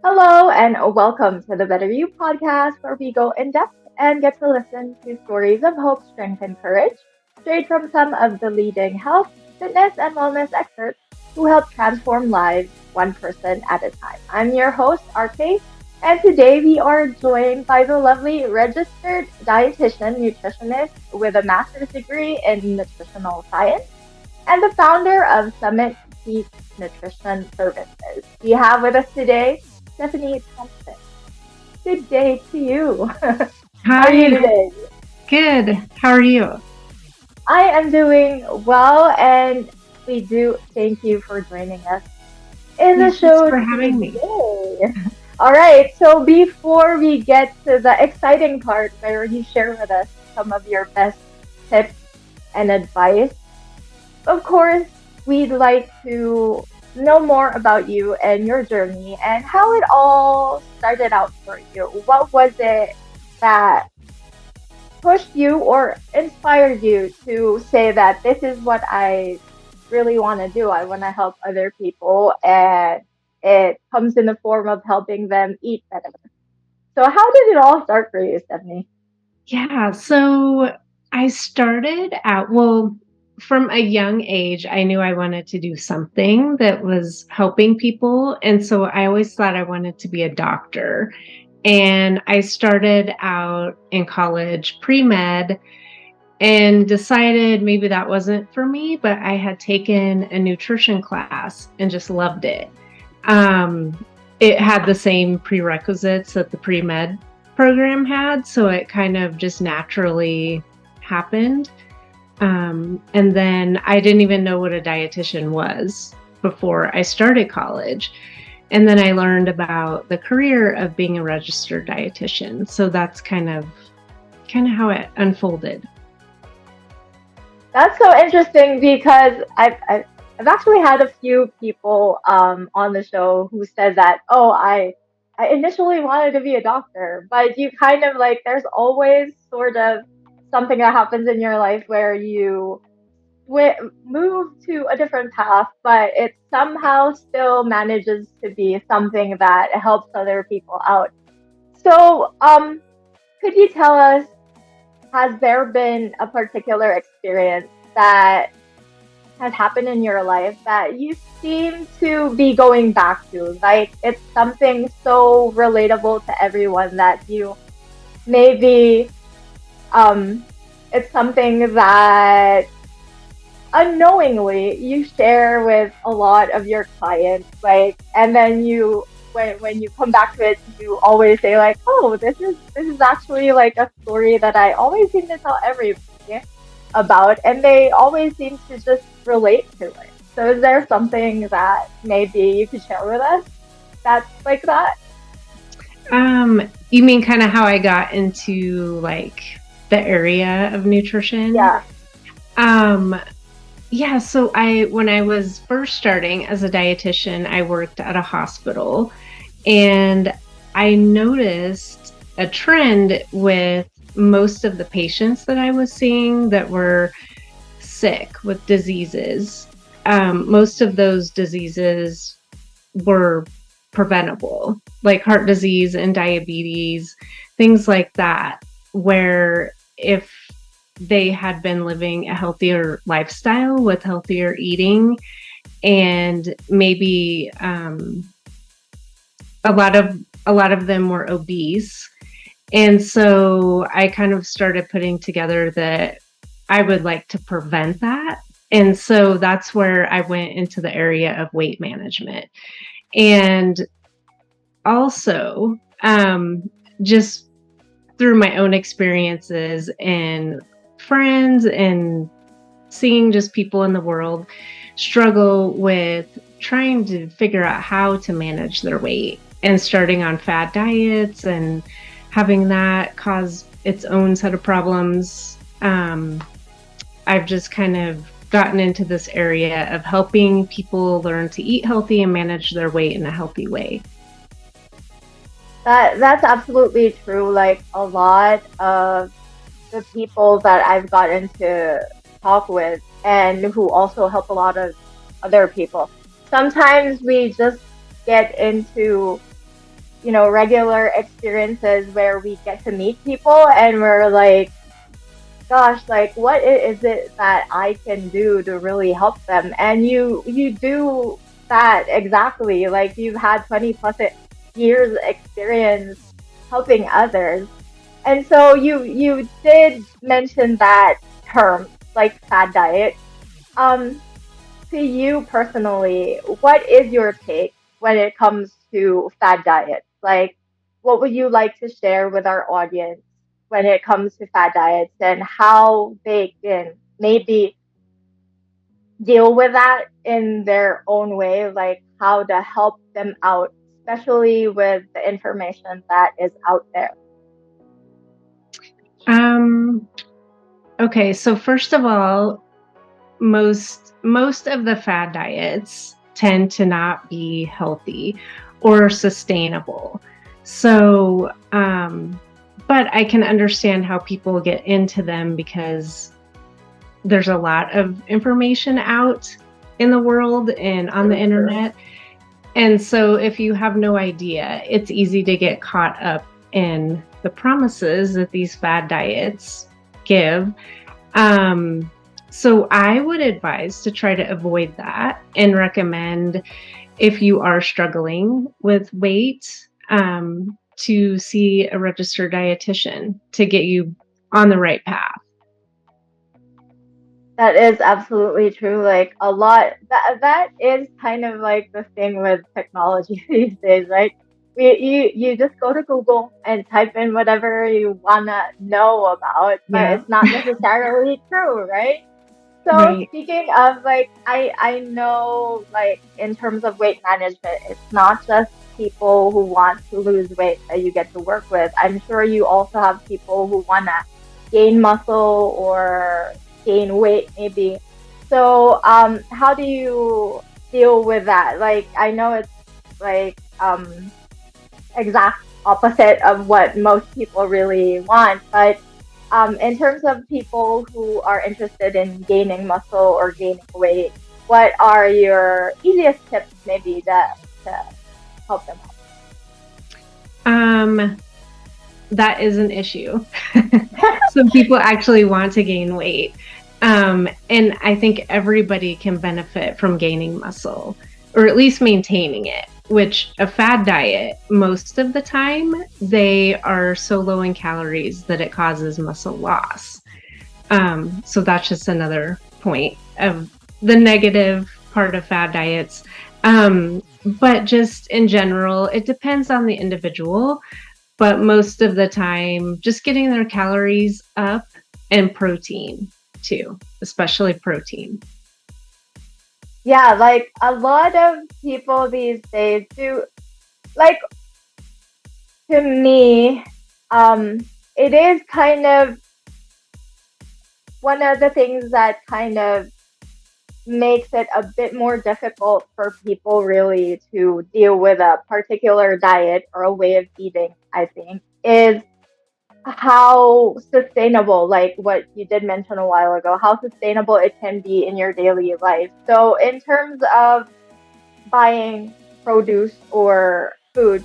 Hello, and welcome to the BetterU Podcast, where we go in depth and get to listen to stories of hope, strength, and courage, straight from some of the leading health, fitness, and wellness experts who help transform lives one person at a time. I'm your host, RKaye, and today we are joined by the lovely registered dietitian nutritionist with a master's degree in nutritional science and the founder of Summit Peak Nutrition Services. We have with us today Stephanie Thomson. Good day to you. How are you today? Good. How are you? I am doing well, and we do thank you for joining us in the show. Thanks for having me. All right, so before we get to the exciting part where you share with us some of your best tips and advice, of course, we'd like to know more about you and your journey and how it all started out for you. What was it that pushed you or inspired you to say that this is what I really want to do? I want to help other people, and it comes in the form of helping them eat better. So how did it all start for you, Stephanie? Yeah, so I started out, from a young age, I knew I wanted to do something that was helping people. And so I always thought I wanted to be a doctor. And I started out in college pre-med and decided maybe that wasn't for me, but I had taken a nutrition class and just loved it. It had the same prerequisites that the pre-med program had, so it kind of just naturally happened. And then I didn't even know what a dietitian was before I started college. And then I learned about the career of being a registered dietitian. So that's kind of how it unfolded. That's so interesting because I've actually had a few people on the show who said that, I initially wanted to be a doctor, but you kind of like, there's always sort of something that happens in your life where you move to a different path, but it somehow still manages to be something that helps other people out. So, could you tell us, has there been a particular experience that has happened in your life that you seem to be going back to? Like, it's something so relatable to everyone that you maybe it's something that unknowingly you share with a lot of your clients, like, and then you when you come back to it, you always say like, oh, this is actually like a story that I always seem to tell everybody about, and they always seem to just relate to it. So is there something that maybe you could share with us that's like that? You mean kind of how I got into like the area of nutrition? Yeah. Yeah, so when I was first starting as a dietitian, I worked at a hospital, and I noticed a trend with most of the patients that I was seeing that were sick with diseases. Most of those diseases were preventable, like heart disease and diabetes, things like that, where if they had been living a healthier lifestyle with healthier eating, and maybe a lot of them were obese. And so I kind of started putting together that I would like to prevent that. And so that's where I went into the area of weight management. And also, just through my own experiences and friends and seeing just people in the world struggle with trying to figure out how to manage their weight and starting on fad diets and having that cause its own set of problems. I've just kind of gotten into this area of helping people learn to eat healthy and manage their weight in a healthy way. That's absolutely true. Like, a lot of the people that I've gotten to talk with and who also help a lot of other people. Sometimes we just get into, regular experiences where we get to meet people and we're like, gosh, like what is it that I can do to really help them? And you do that exactly. Like you've had 20 plus years experience helping others. And so you did mention that term, like fad diet. Um, to you personally, what is your take when it comes to fad diets? Like, what would you like to share with our audience when it comes to fad diets and how they can maybe deal with that in their own way, like how to help them out, especially with the information that is out there? Um, okay, so first of all, most of the fad diets tend to not be healthy or sustainable. So, but I can understand how people get into them because there's a lot of information out in the world and on the internet. And so if you have no idea, it's easy to get caught up in the promises that these fad diets give. So I would advise to try to avoid that and recommend, if you are struggling with weight, to see a registered dietitian to get you on the right path. That is absolutely true. Like a lot that is kind of like the thing with technology these days, right? You just go to Google and type in whatever you wanna know about, but Yeah. it's not necessarily true, right? So Right. speaking of like I know like in terms of weight management, it's not just people who want to lose weight that you get to work with. I'm sure you also have people who wanna gain muscle or gain weight maybe. So how do you deal with that? Like I know it's like exact opposite of what most people really want, but in terms of people who are interested in gaining muscle or gaining weight, what are your easiest tips maybe to help them Um, that is an issue. Some people actually want to gain weight. And I think everybody can benefit from gaining muscle or at least maintaining it, which a fad diet, most of the time, they are so low in calories that it causes muscle loss. So that's just another point of the negative part of fad diets. But just in general, it depends on the individual. But most of the time, just getting their calories up and protein too, especially protein. Yeah, like a lot of people these days do, like to me, it is kind of one of the things that kind of makes it a bit more difficult for people really to deal with a particular diet or a way of eating, I think, is how sustainable, like what you did mention a while ago, how sustainable it can be in your daily life. So, in terms of buying produce or food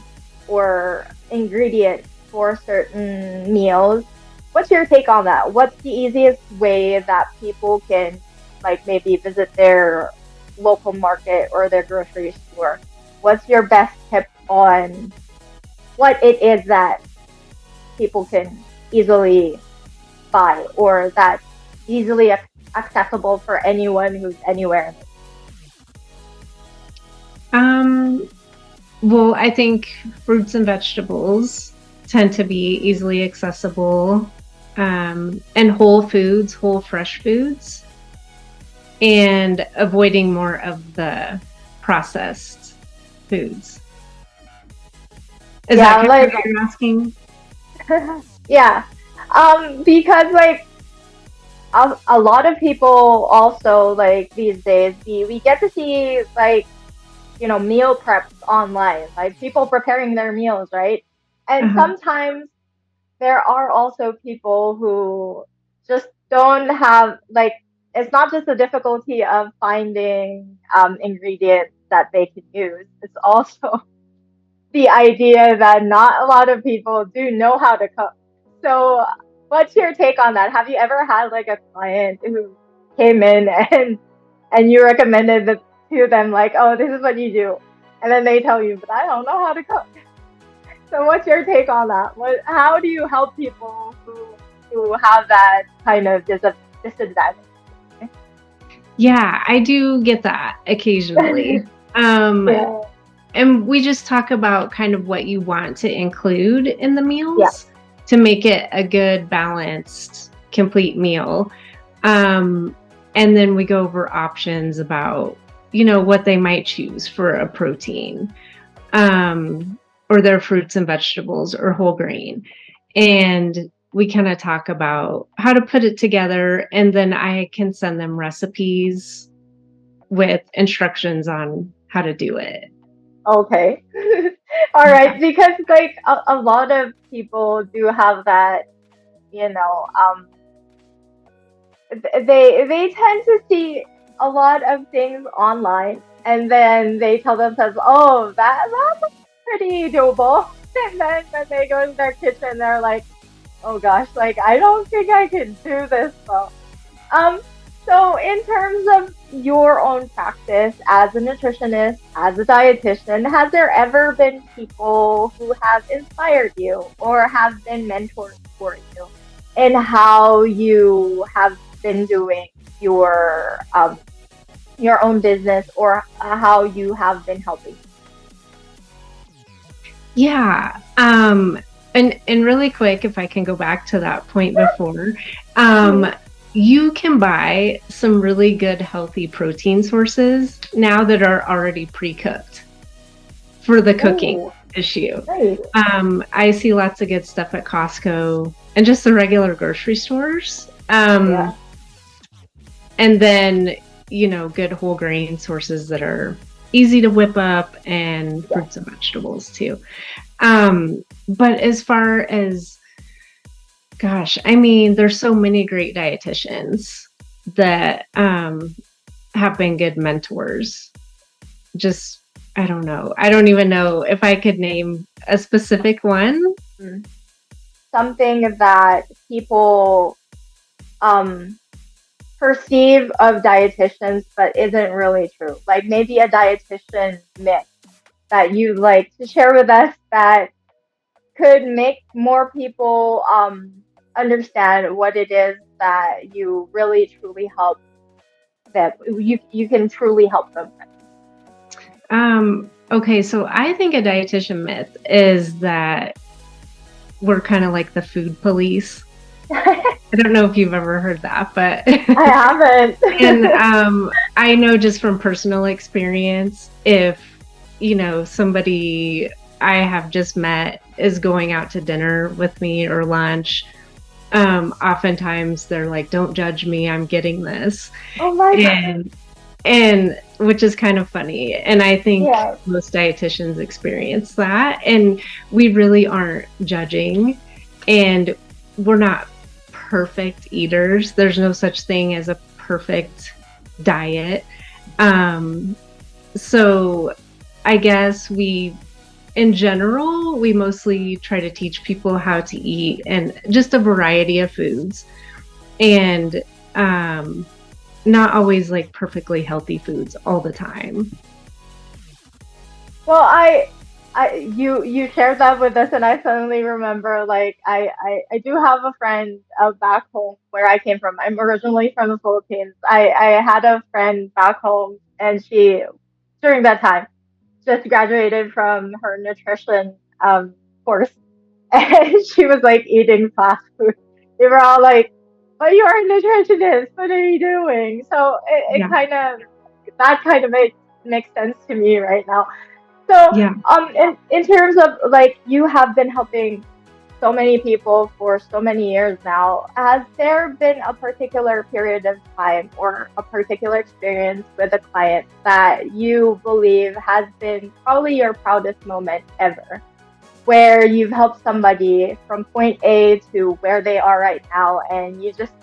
or ingredients for certain meals, what's your take on that? What's the easiest way that people can, like, maybe visit their local market or their grocery store? What's your best tip on what it is that people can easily buy or that's easily accessible for anyone who's anywhere? Well, I think fruits and vegetables tend to be easily accessible, and whole foods, whole fresh foods, and avoiding more of the processed foods. Is that Yeah, kind of like what you're asking? yeah. Because like a lot of people also like these days we get to see like meal preps online, like people preparing their meals, right? And Uh-huh. sometimes there are also people who just don't have like it's not just the difficulty of finding ingredients that they can use. It's also the idea that not a lot of people do know how to cook. So, what's your take on that? Have you ever had like a client who came in and you recommended to them like, oh, this is what you do, and then they tell you, but I don't know how to cook. So, what's your take on that? How do you help people who have that kind of disadvantage? Yeah, I do get that occasionally. Yeah. And we just talk about kind of what you want to include in the meals to make it a good, balanced, complete meal. And then we go over options about, what they might choose for a protein, or their fruits and vegetables or whole grain. And we kind of talk about how to put it together. And then I can send them recipes with instructions on how to do it. Okay. All right. Because like a lot of people do have that, they tend to see a lot of things online and then they tell themselves, oh, that's pretty doable. And then when they go in their kitchen, they're like, oh gosh, like I don't think I can do this well. So in terms of your own practice as a nutritionist, as a dietitian, has there ever been people who have inspired you or have been mentors for you in how you have been doing your own business or how you have been helping? Yeah. And really quick, if I can go back to that point before, you can buy some really good healthy protein sources now that are already pre-cooked for the cooking issue. Nice. I see lots of good stuff at Costco and just the regular grocery stores. And then, good whole grain sources that are easy to whip up and fruits and vegetables too. But as far as, gosh, I mean, there's so many great dietitians that have been good mentors. Just, I don't know. I don't even know if I could name a specific one. Something that people perceive of dietitians but isn't really true. Like maybe a dietitian myth that you'd like to share with us that could make more people understand what it is that you really truly help, that you can truly help them with. Okay, so I think a dietitian myth is that we're kind of like the food police. I don't know if you've ever heard that, but I haven't. And I know just from personal experience, if somebody I have just met is going out to dinner with me or lunch, oftentimes they're like, don't judge me, I'm getting this. Oh my God. And which is kind of funny. And I think most dietitians experience that. And we really aren't judging. And we're not perfect eaters. There's no such thing as a perfect diet. So I guess in general, we mostly try to teach people how to eat and just a variety of foods. And not always like perfectly healthy foods all the time. Well, you shared that with us, and I suddenly remember, like, I do have a friend back home where I came from. I'm originally from the Philippines. I had a friend back home, and she, during that time, just graduated from her nutrition course, and she was like eating fast food. They were all like, "But you are a nutritionist. What are you doing?" So it kind of makes sense to me right now. So, in terms of like you have been helping so many people for so many years now, has there been a particular period of time or a particular experience with a client that you believe has been probably your proudest moment ever, where you've helped somebody from point A to where they are right now, and you just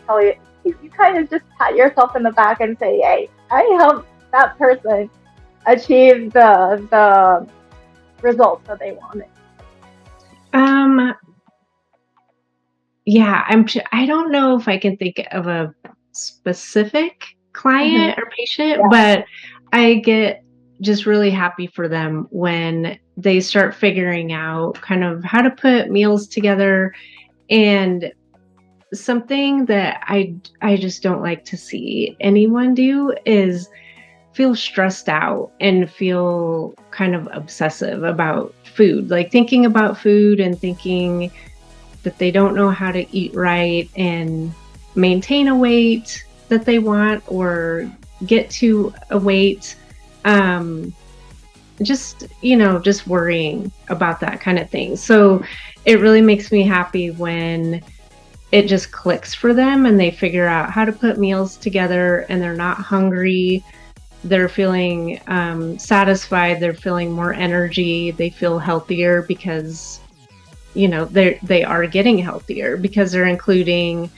you kind of just pat yourself in the back and say, hey, I helped that person achieve the results that they wanted. Yeah, I don't know if I can think of a specific client or patient, Yeah. but I get just really happy for them when they start figuring out kind of how to put meals together. And something that I just don't like to see anyone do is feel stressed out and feel kind of obsessive about food, like thinking about food and thinking that they don't know how to eat right and maintain a weight that they want or get to a weight. Just worrying about that kind of thing. So it really makes me happy when it just clicks for them and they figure out how to put meals together and they're not hungry. They're feeling satisfied. They're feeling more energy. They feel healthier because they are getting healthier because they're including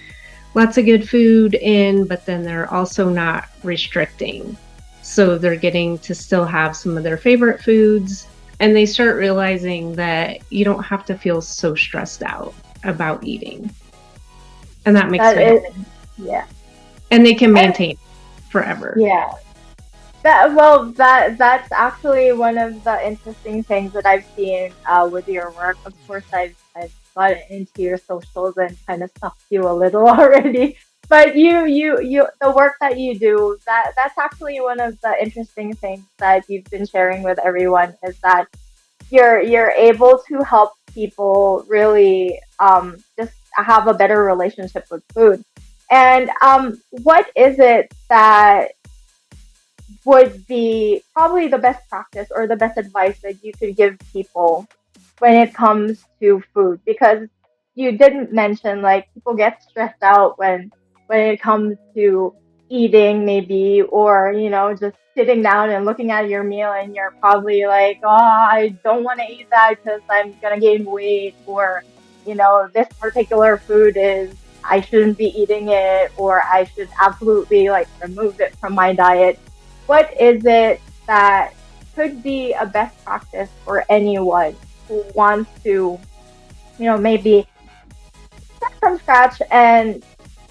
lots of good food in, but then they're also not restricting. So they're getting to still have some of their favorite foods, and they start realizing that you don't have to feel so stressed out about eating. And that makes sense. Yeah. And they can maintain forever. Yeah. That's actually one of the interesting things that I've seen with your work. Of course, I've gotten into your socials and kind of stalked you a little already. But the work that you do, that's actually one of the interesting things that you've been sharing with everyone is that you're able to help people really just have a better relationship with food. And what is it that would be probably the best practice or the best advice that you could give people when it comes to food? Because you didn't mention, like, people get stressed out when it comes to eating, maybe, or just sitting down and looking at your meal and you're probably like, oh, I don't want to eat that because I'm gonna gain weight, or this particular food I shouldn't be eating it, or I should absolutely remove it from my diet. What is it that could be a best practice for anyone who wants to, maybe start from scratch and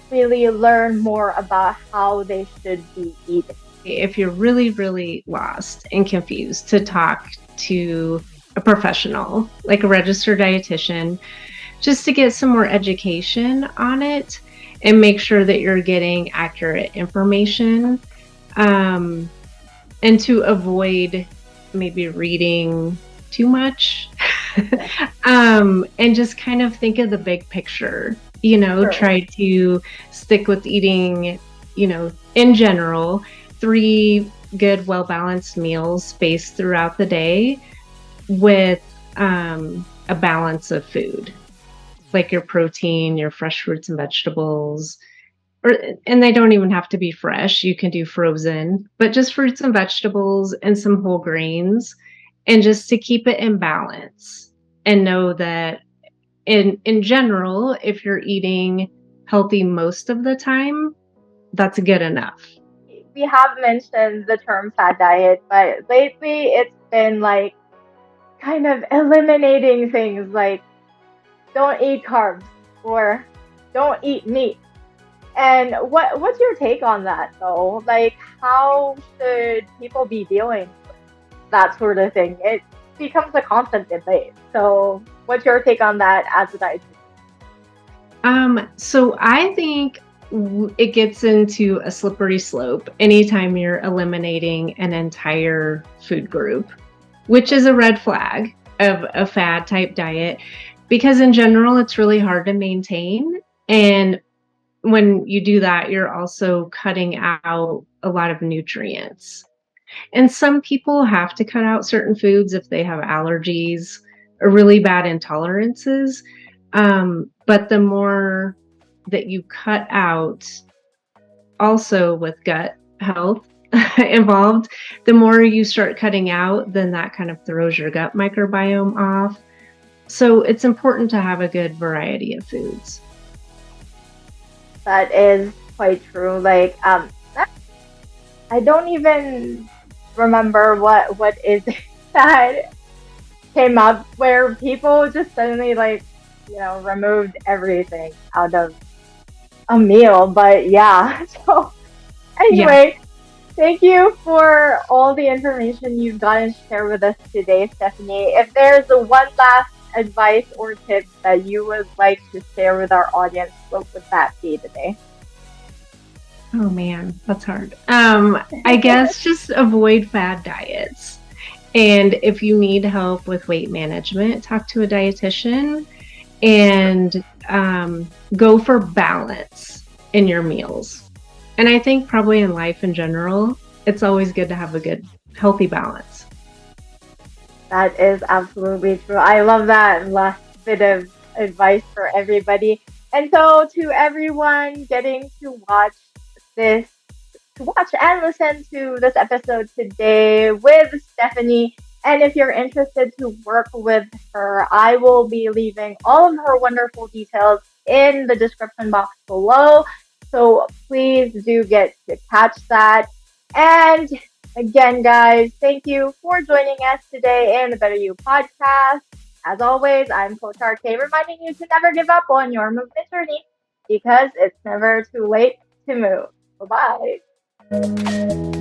really learn more about how they should be eating? If you're really, really lost and confused, to talk to a professional, like a registered dietitian, just to get some more education on it and make sure that you're getting accurate information. And to avoid maybe reading too much, and just kind of think of the big picture, sure. Try to stick with eating, in general, 3 good, well-balanced meals spaced throughout the day with a balance of food, like your protein, your fresh fruits and vegetables, and they don't even have to be fresh. You can do frozen, but just fruits and vegetables and some whole grains, and just to keep it in balance and know that in general, if you're eating healthy most of the time, that's good enough. We have mentioned the term fad diet, but lately it's been kind of eliminating things like don't eat carbs or don't eat meat. And what's your take on that, though? How should people be dealing with that sort of thing? It becomes a constant debate. So what's your take on that as a dietitian? So I think it gets into a slippery slope anytime you're eliminating an entire food group, which is a red flag of a fad type diet, because in general, it's really hard to maintain. And when you do that, you're also cutting out a lot of nutrients. And some people have to cut out certain foods if they have allergies or really bad intolerances. But the more that you cut out, also with gut health involved, the more you start cutting out, then that kind of throws your gut microbiome off. So it's important to have a good variety of foods. That is quite true. Like, I don't even remember what is that came up where people just suddenly like, removed everything out of a meal. But yeah, so Yeah. anyway, thank you for all the information you've gotten to share with us today, Stephanie. If there's one last advice or tip that you would like to share with our audience, what would that be today? Oh man, that's hard. I guess just avoid fad diets. And if you need help with weight management, talk to a dietitian and go for balance in your meals. And I think probably in life in general, it's always good to have a good, healthy balance. That is absolutely true. I love that last bit of advice for everybody. And so, to everyone getting to this, watch and listen to this episode today with Stephanie. And if you're interested to work with her, I will be leaving all of her wonderful details in the description box below. So please do get to catch that. And again, guys, thank you for joining us today in the BetterU Podcast. As always, I'm Coach RKaye, reminding you to never give up on your movement journey because it's never too late to move. Bye bye.